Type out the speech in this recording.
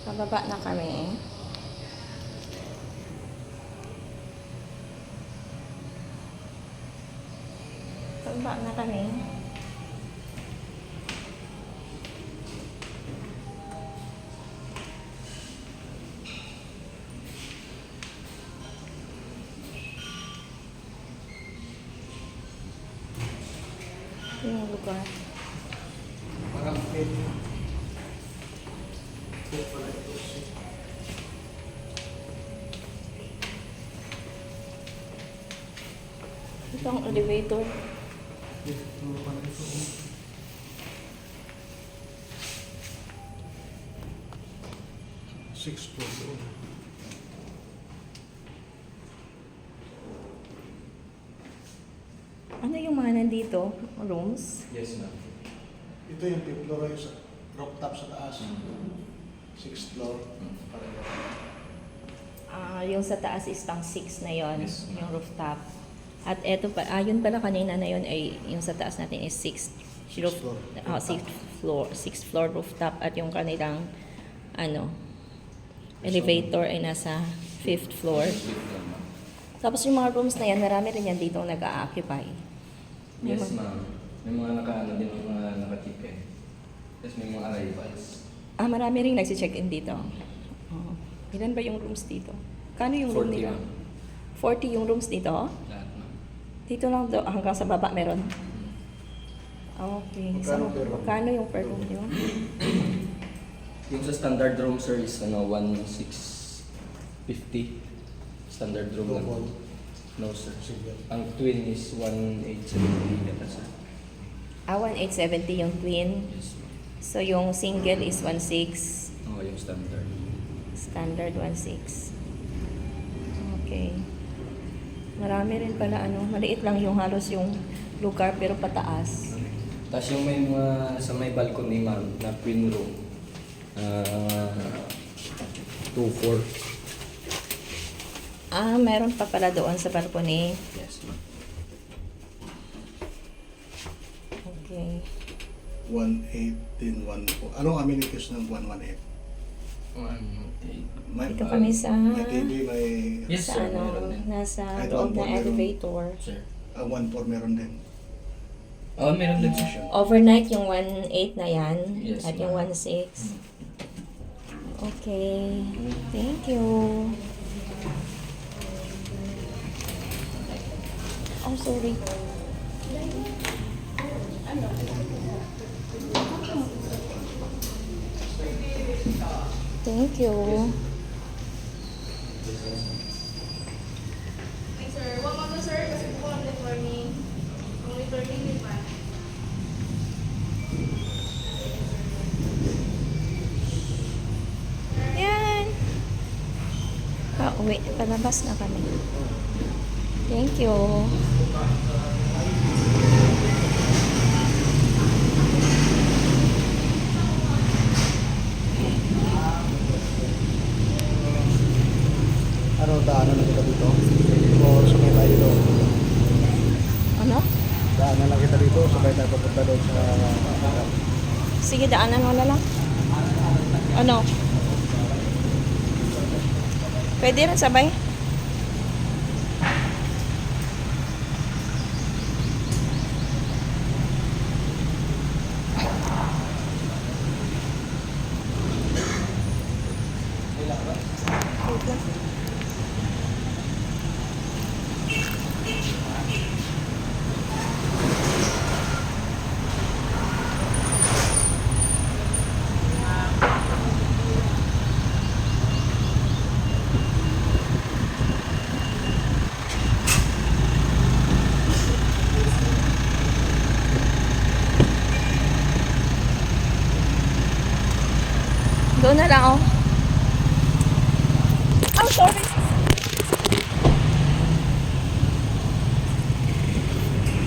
Pababa na kami. Pababa na kami. Ito yung lugar. Parang fit. Fit pala ito. Ito ang elevator. Fit pala ito. Six floor doon. Ano yung mga nandito? Rooms? Yes, ma'am. Ito yung fifth floor yung sa rooftop sa taas. Sixth floor. Pareho. Yung sa taas is pang 6 na yon, Yes. yung rooftop. At eto pa, yun pala kanina na yun ay yung sa taas natin is 6th floor. Sixth floor rooftop at yung kanilang elevator ay nasa 5th floor. Tapos yung mga rooms na yan, marami rin yan dito nag-a-occupy. Yes, ma'am. May mga naka-ano din, may mga naka-ticket. Tapos may mga arrivals. Marami rin nagsi-check-in dito. Oh. Ilan ba yung rooms dito? Kano yung room 40, nila? ma'am. 40 yung rooms dito? Lahat, ma'am. Dito lang hanggang sa baba meron? Okay. So, Magkano per room? magkano yung per room nyo? Yung sa standard room, sir, is 1,650. Standard room lang. Double. No, sir. Single. Ang twin is 1,870 yata, sir. 1,870 yung twin. Yes, ma'am. So, yung single is 1,600. Oo, yung standard. Standard 1,600. Okay. Marami rin pala, maliit lang yung halos yung lugar pero pataas. Tapos yung may mga sa may balcony, ma'am, na twin room. 2,400. Meron pa pala doon sa balcony. Yes, ma'am. Okay. 118, 14. Anong amenities ng 118? May, Dito kami sa- May TV, may... Yes, Sa sir. Meron din. nasa Kahit loob one na floor meron. elevator. Sir. 14 meron din. Meron din siya. Overnight yung 1,800 na yan. Yes, at yung ma'am. 1,600. Okay. Thank you. Oh, sorry. Thank you. Ay, sir. Huwag mo to, sir, kasi po ang returning. Ang returning di ba? Yan. Uwi. Palabas na kami. Thank you. Ano, daanan lang kita dito? O sabay tayo doon? Ano? Daanan lang kita dito, sabay tayo papunta doon sa... Sige, daanan mo na lang. Ano? Pwede rin sabay? Wait lang. Doon na lang, oh. Oh, sorry.